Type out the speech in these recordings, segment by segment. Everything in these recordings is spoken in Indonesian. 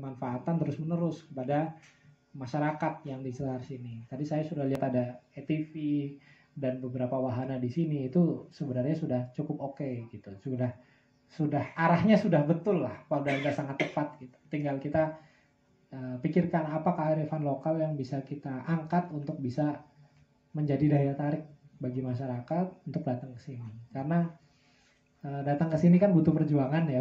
pemanfaatan terus-menerus kepada masyarakat yang di sekitar sini. Tadi saya sudah lihat ada ETV dan beberapa wahana di sini, itu sebenarnya sudah cukup oke gitu. Sudah arahnya sudah betul lah, sudah sangat tepat gitu. Tinggal kita pikirkan apa kearifan lokal yang bisa kita angkat untuk bisa menjadi daya tarik bagi masyarakat untuk datang ke sini. Karena datang ke sini kan butuh perjuangan ya.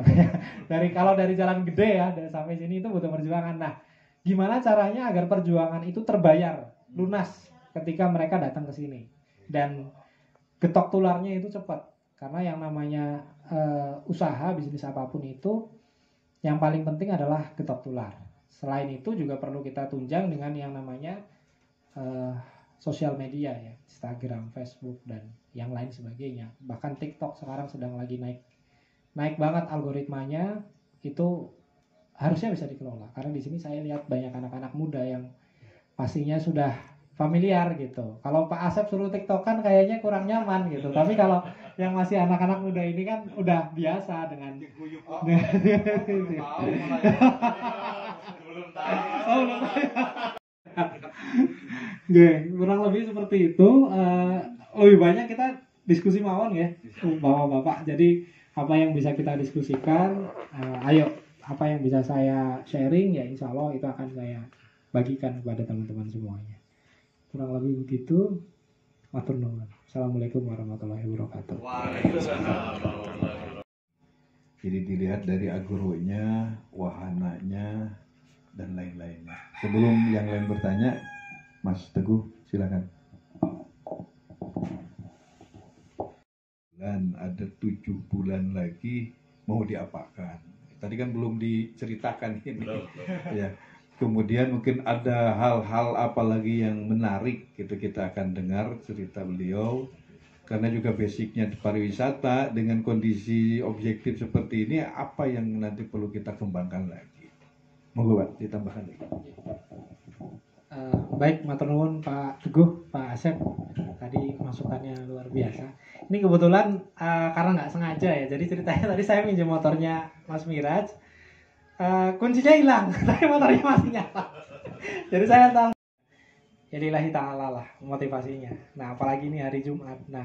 Kalau dari jalan gede ya sampai sini itu butuh perjuangan. Nah, gimana caranya agar perjuangan itu terbayar lunas ketika mereka datang ke sini, dan getok tularnya itu cepat. Karena yang namanya usaha bisnis apapun itu yang paling penting adalah getok tular. Selain itu juga perlu kita tunjang dengan yang namanya sosial media ya, Instagram, Facebook dan yang lain sebagainya. Bahkan TikTok sekarang sedang lagi naik banget algoritmanya, itu harusnya bisa dikelola. Karena di sini saya lihat banyak anak-anak muda yang pastinya sudah familiar gitu. Kalau Pak Asep suruh TikTokan kayaknya kurang nyaman gitu. Tapi kalau yang masih anak-anak muda ini kan udah biasa dengan kurang lebih seperti itu. Lebih banyak kita diskusi mawon ya, bapak-bapak. Jadi apa yang bisa kita diskusikan, ayo apa yang bisa saya sharing ya insya Allah itu akan saya bagikan kepada teman-teman semuanya. Kurang lebih begitu. Matur nuwun. Assalamualaikum warahmatullahi wabarakatuh. Jadi dilihat dari agronya, wahananya, dan lain-lainnya. Sebelum yang lain bertanya, Mas Teguh silakan. Dan ada 7 bulan lagi mau diapakan. Tadi kan belum diceritakan ini. Ya. Kemudian mungkin ada hal-hal apa lagi yang menarik gitu, kita akan dengar cerita beliau. Karena juga basicnya pariwisata dengan kondisi objektif seperti ini, apa yang nanti perlu kita kembangkan lagi. Monggo Pak, ditambahkan lagi. Baik, matur nuwun Pak Teguh, Pak Asep. Tadi masukannya luar biasa. Ini kebetulan karena nggak sengaja ya. Jadi ceritanya tadi saya minjem motornya Mas Miraj. Kuncinya hilang, tapi motornya masih nyala. Jadi saya tahu. Jadi lillahi ta'ala lah motivasinya. Nah, apalagi ini hari Jumat. Nah,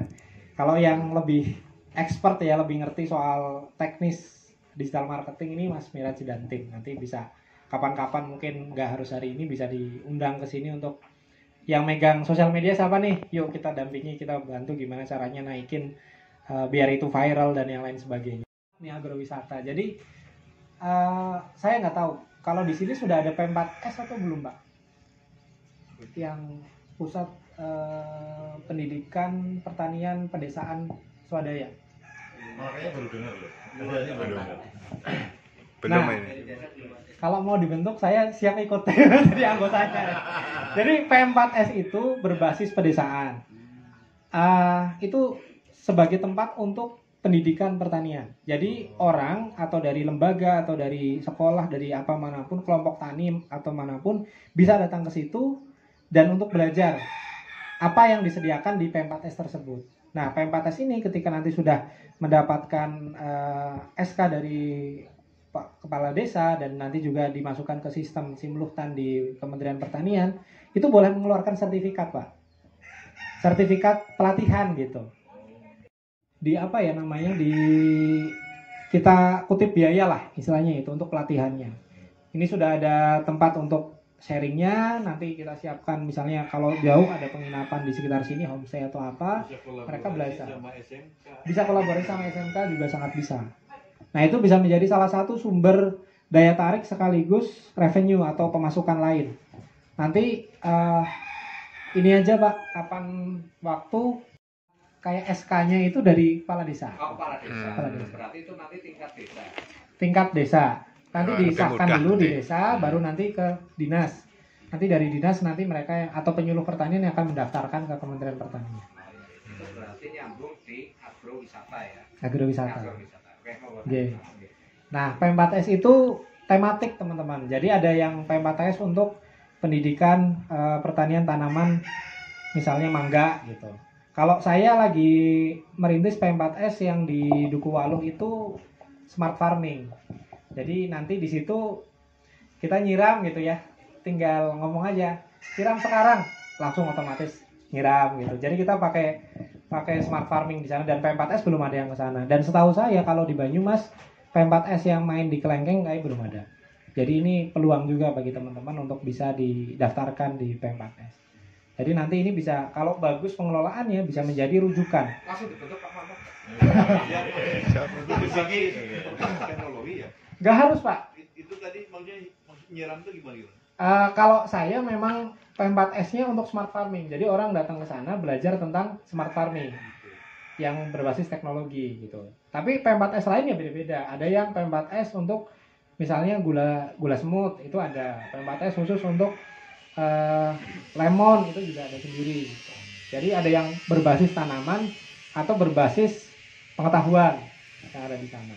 kalau yang lebih expert ya, lebih ngerti soal teknis digital marketing ini Mas Miraj dan tim. Nanti bisa kapan-kapan, mungkin nggak harus hari ini, bisa diundang ke sini untuk yang megang sosial media siapa nih? Yuk kita dampingi, kita bantu gimana caranya naikin biar itu viral dan yang lain sebagainya. Ini agrowisata. Jadi saya nggak tahu kalau di sini sudah ada P4S atau belum, Pak? Yang pusat pendidikan pertanian pedesaan swadaya. Makanya baru dengar loh. Nah, kalau mau dibentuk saya siap ikut jadi anggotanya. Jadi P4S itu berbasis pedesaan. Itu sebagai tempat untuk pendidikan pertanian. Jadi orang atau dari lembaga atau dari sekolah, dari apa manapun, kelompok tani atau manapun bisa datang ke situ dan untuk belajar apa yang disediakan di P4S tersebut. Nah, P4S ini ketika nanti sudah mendapatkan SK dari Pak Kepala Desa dan nanti juga dimasukkan ke sistem Simluhtan di Kementerian Pertanian, itu boleh mengeluarkan sertifikat, Pak. Sertifikat pelatihan gitu. Di apa ya namanya, di kita kutip biaya lah istilahnya itu untuk pelatihannya. Ini sudah ada tempat untuk sharingnya, nanti kita siapkan misalnya kalau jauh ada penginapan di sekitar sini, homestay atau apa, mereka belajar. Bisa kolaborasi sama SMK juga sangat bisa. Nah, itu bisa menjadi salah satu sumber daya tarik sekaligus revenue atau pemasukan lain. Nanti ini aja Pak, kapan waktu kayak SK-nya itu dari kepala desa. Oh, kepala desa. Berarti itu nanti tingkat desa. Tingkat desa. Nanti disahkan dulu nanti. di desa, baru nanti ke dinas. Nanti dari dinas nanti mereka atau penyuluh pertanian yang akan mendaftarkan ke Kementerian Pertanian. Itu berarti nyambung di agrowisata ya. Agrowisata. Oke, mau Oke. Nah, P4S itu tematik teman-teman. Jadi ada yang P4S untuk pendidikan pertanian tanaman, misalnya mangga gitu. Kalau saya lagi merintis P4S yang di Dukuh Waluh itu smart farming. Jadi nanti di situ kita nyiram gitu ya, tinggal ngomong aja siram sekarang, langsung otomatis nyiram gitu. Jadi kita pakai smart farming di sana, dan P4S belum ada yang ke sana. Dan setahu saya kalau di Banyumas P4S yang main di kelengkeng kayak belum ada. Jadi ini peluang juga bagi teman-teman untuk bisa didaftarkan di P4S. Jadi nanti ini bisa, kalau bagus pengelolaannya, bisa menjadi rujukan. Langsung dibentuk Pak Mamat. Di sini teknologi ya. Gak harus Pak. Itu tadi maksud nyiram itu gimana? Kalau saya memang P4S-nya untuk smart farming. Jadi orang datang ke sana belajar tentang smart farming yang berbasis teknologi gitu. Tapi P4S lainnya beda-beda. Ada yang P4S untuk misalnya gula semut, itu ada. P4S khusus untuk lemon, itu juga ada sendiri gitu. Jadi ada yang berbasis tanaman atau berbasis pengetahuan yang ada di sana.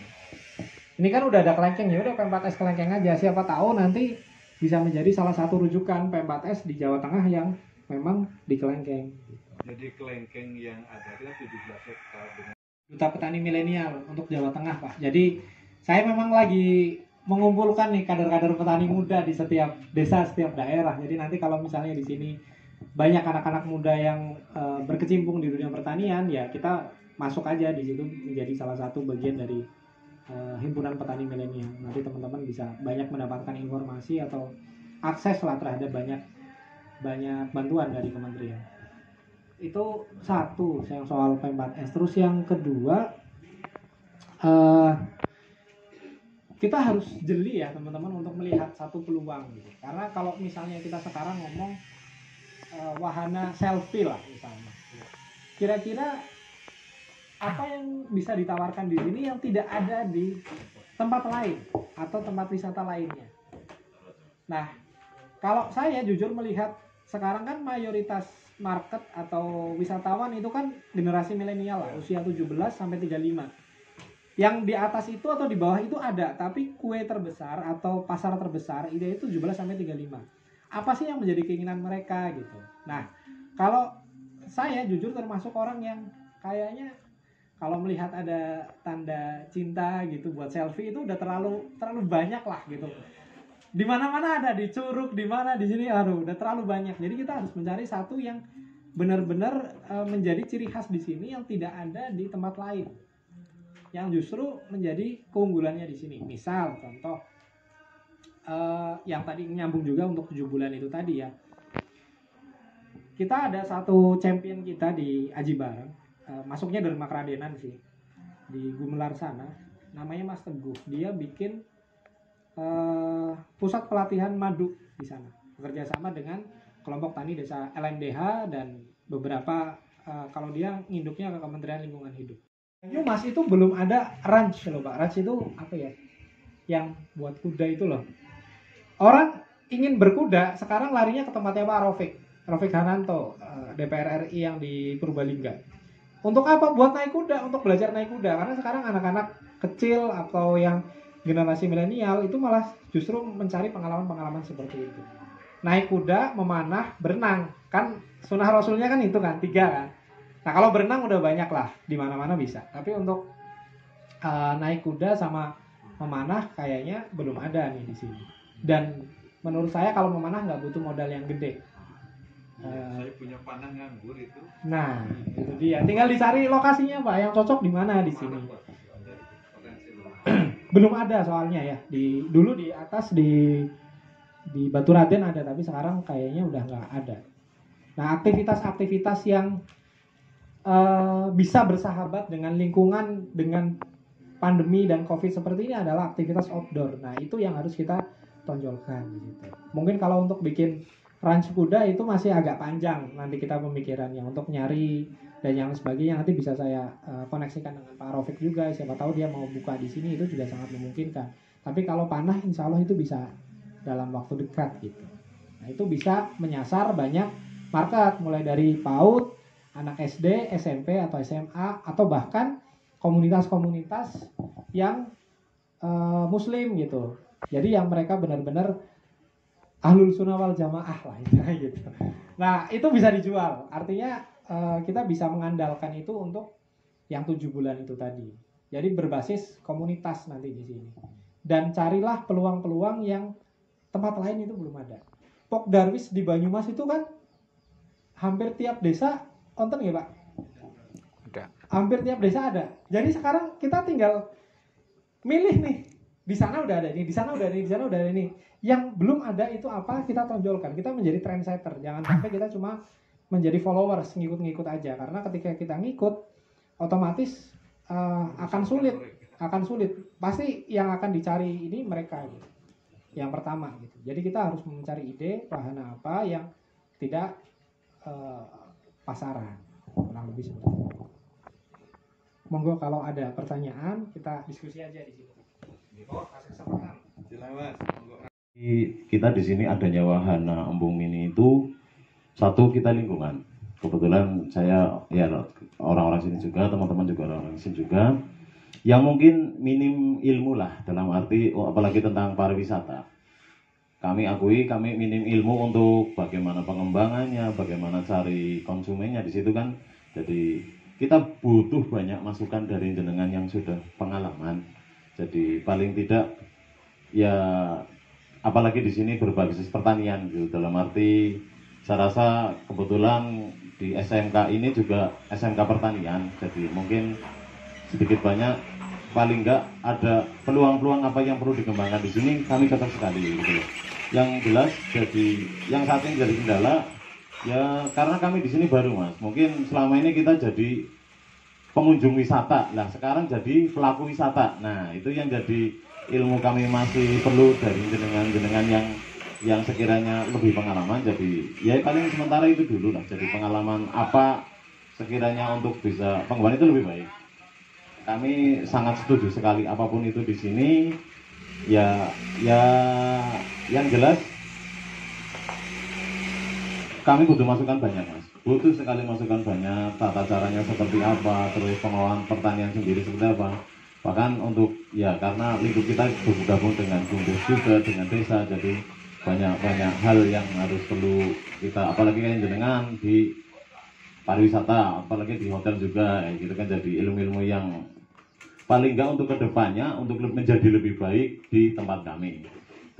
Ini kan udah ada kelengkeng, ya udah P4S kelengkeng aja. Siapa tahu nanti bisa menjadi salah satu rujukan P4S di Jawa Tengah yang memang di kelengkeng. Jadi kelengkeng yang ada itu 17 hektar dengan Duta Petani Milenial untuk Jawa Tengah, Pak. Jadi saya memang lagi mengumpulkan nih kader-kader petani muda di setiap desa, setiap daerah. Jadi nanti kalau misalnya di sini banyak anak-anak muda yang berkecimpung di dunia pertanian, ya kita masuk aja di situ menjadi salah satu bagian dari himpunan petani milenial. Nanti teman-teman bisa banyak mendapatkan informasi atau akses lah terhadap banyak bantuan dari kementerian. Itu satu yang soal P4S. Terus yang kedua, kita harus jeli ya teman-teman untuk melihat satu peluang gitu. Karena kalau misalnya kita sekarang ngomong wahana selfie lah misalnya, kira-kira apa yang bisa ditawarkan di sini yang tidak ada di tempat lain atau tempat wisata lainnya. Nah, kalau saya jujur melihat sekarang kan mayoritas market atau wisatawan itu kan generasi milenial lah, usia 17 sampai 35. Yang di atas itu atau di bawah itu ada, tapi kue terbesar atau pasar terbesar itu 17 sampai 35. Apa sih yang menjadi keinginan mereka gitu. Nah, kalau saya jujur termasuk orang yang kayaknya kalau melihat ada tanda cinta gitu buat selfie itu udah terlalu banyak lah gitu. Di mana-mana ada, di Curug, di mana di sini, aduh udah terlalu banyak. Jadi kita harus mencari satu yang benar-benar menjadi ciri khas di sini yang tidak ada di tempat lain, yang justru menjadi keunggulannya di sini. Misal contoh yang tadi nyambung juga untuk 7 bulan itu tadi ya. Kita ada satu champion kita di Aji Bareng, masuknya dari Makradenan sih, di Gumelar sana, namanya Mas Teguh. Dia bikin pusat pelatihan madu di sana, bekerja sama dengan kelompok tani desa LMDH dan beberapa kalau dia nginduknya ke Kementerian Lingkungan Hidup. Mas itu belum ada ranch loh Pak. Ranch itu apa ya? Yang buat kuda itu loh. Orang ingin berkuda sekarang larinya ke tempatnya Pak Raufik Hananto, DPR RI yang di Purbalingga. Untuk apa? Buat naik kuda, untuk belajar naik kuda. Karena sekarang anak-anak kecil atau yang generasi milenial itu malah justru mencari pengalaman-pengalaman seperti itu. Naik kuda, memanah, berenang. Kan sunnah rasulnya kan itu kan 3 kan. Nah kalau berenang udah banyak lah, di mana-mana bisa. Tapi untuk naik kuda sama memanah kayaknya belum ada nih di sini. Dan menurut saya kalau memanah nggak butuh modal yang gede. saya punya panah nganggur itu. Nah itu dia. Tinggal dicari lokasinya Pak yang cocok di mana di sini. Belum ada soalnya ya. Dulu di atas di Baturaden ada, tapi sekarang kayaknya udah nggak ada. Nah aktivitas-aktivitas yang bisa bersahabat dengan lingkungan, dengan pandemi dan COVID seperti ini adalah aktivitas outdoor. Nah itu yang harus kita tonjolkan gitu. Mungkin kalau untuk bikin ranch kuda itu masih agak panjang nanti kita pemikirannya, untuk nyari dan yang sebagainya nanti bisa saya koneksikan dengan Pak Raufik juga. Siapa tahu dia mau buka di sini, itu juga sangat memungkinkan. Tapi kalau panah insya Allah itu bisa dalam waktu dekat gitu. Nah itu bisa menyasar banyak market, mulai dari PAUD, anak SD, SMP atau SMA, atau bahkan komunitas-komunitas yang muslim gitu. Jadi yang mereka benar-benar ahlul sunnah wal jamaah lah gitu. Nah itu bisa dijual. Artinya kita bisa mengandalkan itu untuk yang 7 bulan itu tadi. Jadi berbasis komunitas nanti di sini. Dan carilah peluang-peluang yang tempat lain itu belum ada. Pok Darwis di Banyumas itu kan hampir tiap desa konten ya Pak? Ada. Hampir tiap desa ada. Jadi sekarang kita tinggal milih nih. Di sana udah ada ini, di sana udah ada ini, di sana udah ada ini. Yang belum ada itu apa kita tonjolkan. Kita menjadi trendsetter. Jangan sampai kita cuma menjadi followers, ngikut-ngikut aja. Karena ketika kita ngikut, otomatis akan sulit. Pasti yang akan dicari ini mereka gitu. Yang pertama gitu. Jadi kita harus mencari ide wahana apa yang tidak pasaran. Kurang lebih seperti itu. Monggo kalau ada pertanyaan kita diskusi aja di sini. Oh, kasih kesempatan. Silakan Mas. Kita di sini adanya wahana embung mini itu satu kita lingkungan. Kebetulan saya ya orang-orang sini juga, teman-teman juga orang-orang sini juga yang mungkin minim ilmu lah dalam arti apalagi tentang pariwisata. Kami akui kami minim ilmu untuk bagaimana pengembangannya, bagaimana cari konsumennya di situ kan. Jadi kita butuh banyak masukan dari jenengan yang sudah pengalaman. Jadi paling tidak ya apalagi di sini berbasis pertanian gitu. Dalam arti saya rasa kebetulan di SMK ini juga SMK pertanian. Jadi mungkin sedikit banyak paling enggak ada peluang-peluang apa yang perlu dikembangkan di sini kami ketat sekali gitu. Yang jelas jadi yang saat ini jadi kendala ya karena kami di sini baru Mas. Mungkin selama ini kita jadi pengunjung wisata, nah sekarang jadi pelaku wisata. Nah itu yang jadi ilmu kami masih perlu dari jenengan-jenengan yang sekiranya lebih pengalaman. Jadi ya paling sementara itu dulu lah. Jadi pengalaman apa sekiranya untuk bisa pengembangan itu lebih baik. Kami sangat setuju sekali apapun itu di sini. Ya yang jelas kami butuh masukan banyak Mas. Butuh sekali masukan banyak, tata caranya seperti apa, terus pengelolaan pertanian sendiri seperti apa. Bahkan untuk ya karena lingkup kita bergabung dengan Bumdes juga, dengan desa, jadi banyak hal yang harus perlu kita, apalagi kan jenengan di pariwisata, apalagi di hotel juga, ya gitu kan. Jadi ilmu-ilmu yang paling enggak untuk kedepannya, untuk menjadi lebih baik di tempat kami.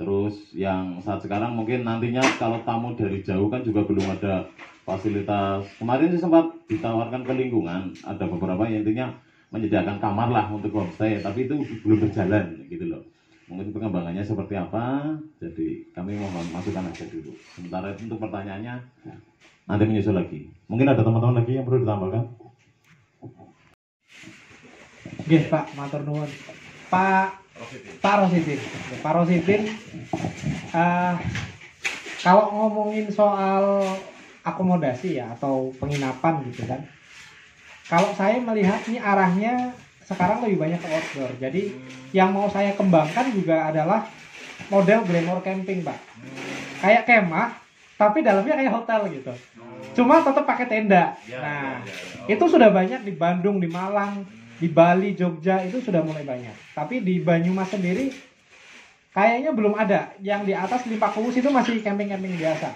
Terus yang saat sekarang mungkin nantinya kalau tamu dari jauh kan juga belum ada fasilitas. Kemarin sih sempat ditawarkan ke lingkungan, ada beberapa yang intinya menyediakan kamar lah untuk homestay, tapi itu belum berjalan gitu loh. Mungkin pengembangannya seperti apa, jadi kami mohon masukan aja dulu. Sementara itu untuk pertanyaannya nanti menyusul lagi. Mungkin ada teman-teman lagi yang perlu ditambahkan. Oke Pak, matur nuwun. Pak Rosidin, kalau ngomongin soal akomodasi ya atau penginapan gitu kan, kalau saya melihat ini arahnya sekarang lebih banyak ke outdoor. Jadi yang mau saya kembangkan juga adalah model glamour camping Pak, kayak kemah tapi dalamnya kayak hotel gitu, cuma tetap pakai tenda. Nah itu sudah banyak di Bandung, di Malang, di Bali, Jogja itu sudah mulai banyak. Tapi di Banyumas sendiri kayaknya belum ada. Yang di atas Limpak Kuus itu masih camping-camping biasa.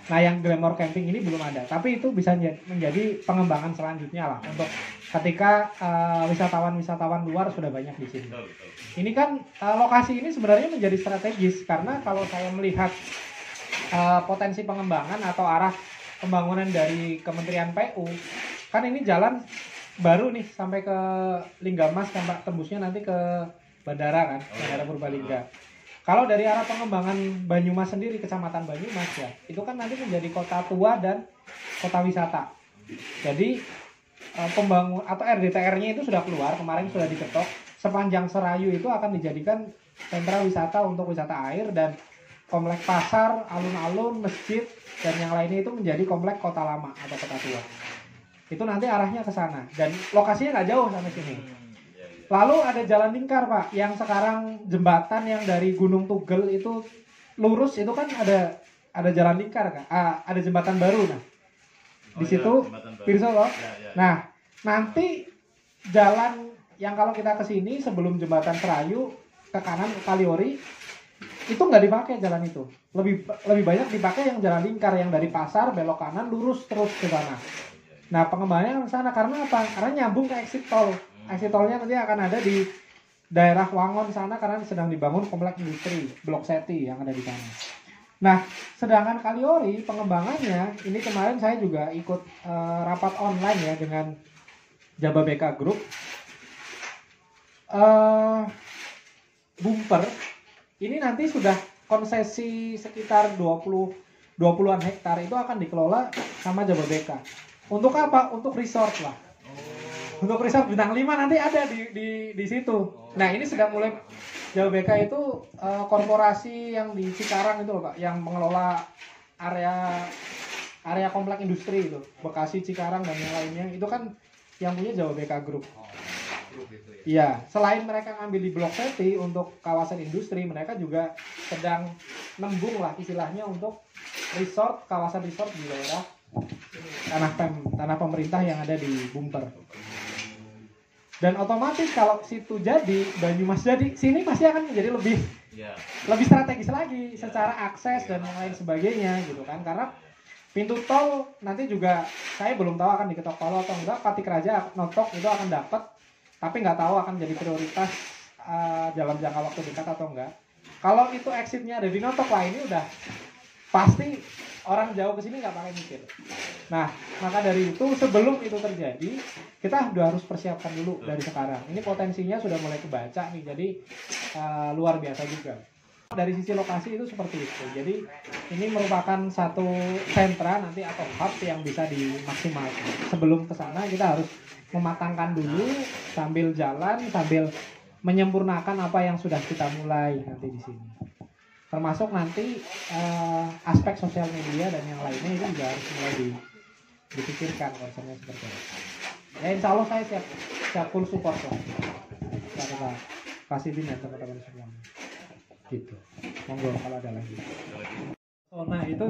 Nah yang glamour camping ini belum ada. Tapi itu bisa menjadi pengembangan selanjutnya lah untuk ketika wisatawan-wisatawan luar sudah banyak di sini. Ini kan lokasi ini sebenarnya menjadi strategis karena kalau saya melihat potensi pengembangan atau arah pembangunan dari Kementerian PU, kan ini jalan baru nih sampai ke Linggamas kan Pak, tembusnya nanti ke bandara kan, Bandara Purbalingga. Kalau dari arah pengembangan Banyumas sendiri, Kecamatan Banyumas ya, itu kan nanti menjadi kota tua dan kota wisata. Jadi pembangun atau RDTR-nya itu sudah keluar, kemarin sudah diketok. Sepanjang Serayu itu akan dijadikan sentra wisata untuk wisata air, dan komplek pasar, alun-alun, masjid dan yang lainnya itu menjadi komplek kota lama atau kota tua. Itu nanti arahnya ke sana dan lokasinya nggak jauh sampai sini. Lalu ada jalan lingkar Pak, yang sekarang jembatan yang dari Gunung Tugel itu lurus itu kan ada jalan lingkar kan, ada jembatan baru. Nah di situ Pirsa loh. Nah nanti jalan yang kalau kita ke sini sebelum jembatan Serayu ke kanan ke Kaliori itu nggak dipakai jalan itu, lebih banyak dipakai yang jalan lingkar yang dari pasar belok kanan lurus terus ke sana. Nah pengembangannya ke sana karena apa? Karena nyambung ke exit tol. Exit tolnya nanti akan ada di daerah Wangon sana karena sedang dibangun komplek industri Blok Seti yang ada di sana. Nah, sedangkan Kaliori pengembangannya, ini kemarin saya juga ikut rapat online ya dengan Jababeka Group. Bumper ini nanti sudah konsesi sekitar 20-an hektar itu akan dikelola sama Jababeka. Untuk apa? Untuk resort lah. Untuk resort bintang 5 nanti ada di situ. Nah, ini sudah mulai. Jababeka itu korporasi yang di Cikarang itu loh Pak, yang mengelola area komplek industri itu, Bekasi, Cikarang dan yang lainnya. Itu kan yang punya Jababeka Group. Iya, selain mereka ngambil di Blok City untuk kawasan industri, mereka juga sedang nembung lah istilahnya untuk resort, kawasan resort di daerah tanah pemerintah yang ada di Bumper. Dan otomatis kalau situ jadi, Banyumas jadi, sini pasti akan menjadi lebih strategis lagi secara akses dan yang lain sebagainya gitu kan. Karena pintu tol nanti juga saya belum tahu akan diketok palu atau enggak. Patik Raja Notok itu akan dapat, tapi nggak tahu akan jadi prioritas dalam jangka waktu dekat atau enggak. Kalau itu exitnya ada di Notok, wah ini udah pasti orang jauh ke sini nggak pakai mikir. Nah, maka dari itu sebelum itu terjadi, kita udah harus persiapkan dulu dari sekarang. Ini potensinya sudah mulai kebaca nih, jadi luar biasa juga. Dari sisi lokasi itu seperti itu. Jadi ini merupakan satu sentra nanti atau hub yang bisa dimaksimalkan. Sebelum ke sana kita harus mematangkan dulu sambil jalan, sambil menyempurnakan apa yang sudah kita mulai nanti di sini. Termasuk nanti aspek sosial media dan yang lainnya itu juga harus mulai dipikirkan konsepnya seperti itu. Ya insya Allah saya siap full support lah. Kita kasih ya teman-teman semua. Gitu. Monggo kalau ada lagi. Nah itu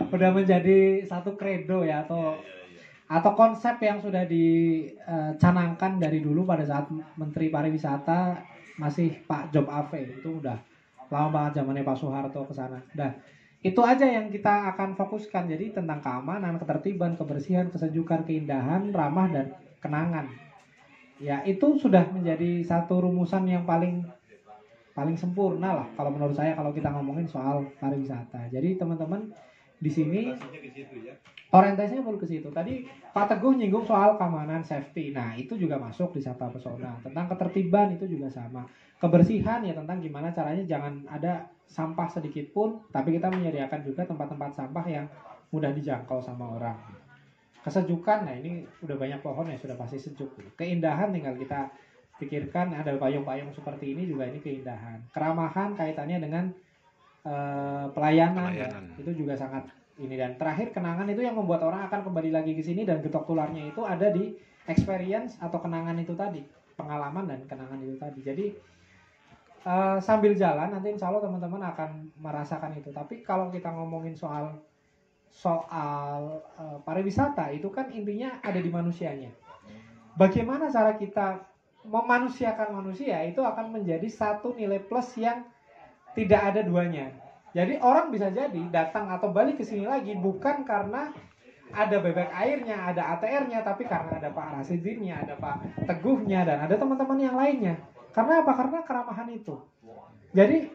udah menjadi satu kredo ya atau konsep yang sudah dicanangkan dari dulu pada saat Menteri Pariwisata masih Pak Job Ave, itu udah lama banget zamannya Pak Soeharto ke sana. Nah, itu aja yang kita akan fokuskan. Jadi tentang keamanan, ketertiban, kebersihan, kesejukan, keindahan, ramah dan kenangan. Ya, itu sudah menjadi satu rumusan yang paling sempurna lah kalau menurut saya kalau kita ngomongin soal pariwisata. Jadi teman-teman di sini orientasinya perlu ke situ. Tadi Pak Teguh nyinggung soal keamanan, safety. Nah, itu juga masuk di Sapa Pesona. Tentang ketertiban itu juga sama. Kebersihan ya tentang gimana caranya jangan ada sampah sedikit pun, tapi kita menyediakan juga tempat-tempat sampah yang mudah dijangkau sama orang. Kesejukan, nah ini udah banyak pohon ya sudah pasti sejuk. Keindahan tinggal kita pikirkan, ada payung-payung seperti ini juga ini keindahan. Keramahan kaitannya dengan pelayanan. Ya, itu juga sangat ini. Dan terakhir kenangan itu yang membuat orang akan kembali lagi ke sini, dan getok tularnya itu ada di experience atau kenangan itu tadi, pengalaman dan kenangan itu tadi. Jadi sambil jalan nanti insya Allah teman-teman akan merasakan itu. Tapi kalau kita ngomongin soal pariwisata itu kan intinya ada di manusianya. Bagaimana cara kita memanusiakan manusia itu akan menjadi satu nilai plus yang tidak ada duanya. Jadi orang bisa jadi datang atau balik ke sini lagi bukan karena ada bebek airnya, ada ATR-nya, tapi karena ada Pak Rasidinnya, ada Pak Teguhnya, dan ada teman-teman yang lainnya. Karena apa? Karena keramahan itu. Jadi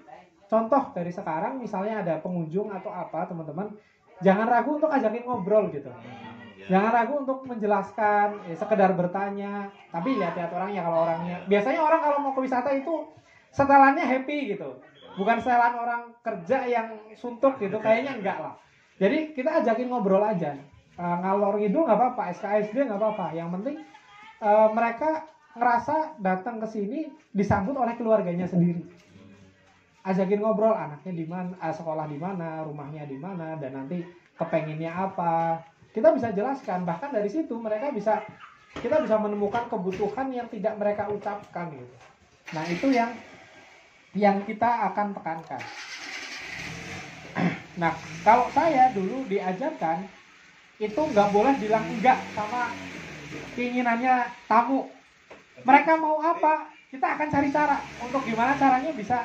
contoh dari sekarang misalnya ada pengunjung atau apa teman-teman, jangan ragu untuk ajakin ngobrol gitu. Jangan ragu untuk menjelaskan, sekedar bertanya. Tapi lihat-lihat orangnya, kalau orangnya. Biasanya orang kalau mau ke wisata itu setelannya happy gitu. Bukan setelan orang kerja yang suntuk gitu, kayaknya enggak lah. Jadi kita ajakin ngobrol aja. Ngalor ngidul nggak apa-apa, SKSD nggak apa-apa. Yang penting mereka ngerasa datang ke sini disambut oleh keluarganya sendiri. Ajakin ngobrol, anaknya di mana, sekolah di mana, rumahnya di mana, dan nanti kepenginnya apa. Kita bisa jelaskan, bahkan dari situ kita bisa menemukan kebutuhan yang tidak mereka ucapkan gitu. Nah, itu yang kita akan tekankan. Nah, kalau saya dulu diajarkan itu nggak boleh bilang enggak sama keinginannya tamu. Mereka mau apa, kita akan cari cara untuk gimana caranya bisa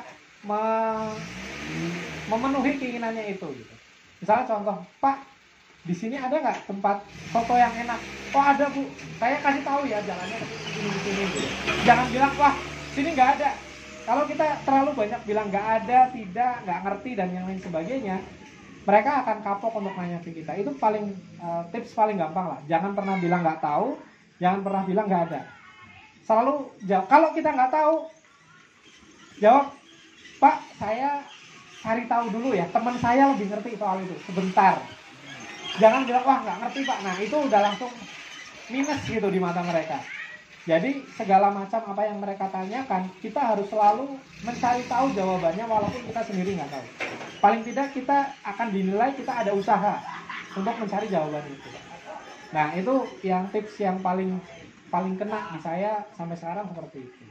memenuhi keinginannya itu gitu. Misalnya contoh, Pak, di sini ada nggak tempat foto yang enak? Oh ada Bu, saya kasih tahu ya jalannya ke sini gitu. Jangan bilang wah sini nggak ada, Kalau kita terlalu banyak bilang nggak ada, tidak, nggak ngerti dan yang lain sebagainya, mereka akan kapok untuk nanya ke kita. Itu paling tips paling gampang lah. Jangan pernah bilang nggak tahu, jangan pernah bilang nggak ada. Selalu jawab. Kalau kita nggak tahu, jawab, Pak, saya cari tahu dulu ya. Teman saya lebih ngerti soal itu. Sebentar. Jangan bilang, wah nggak ngerti Pak. Nah itu udah langsung minus gitu di mata mereka. Jadi segala macam apa yang mereka tanyakan, kita harus selalu mencari tahu jawabannya walaupun kita sendiri nggak tahu. Paling tidak kita akan dinilai kita ada usaha untuk mencari jawaban itu. Nah itu yang tips yang paling kena di saya sampai sekarang seperti itu.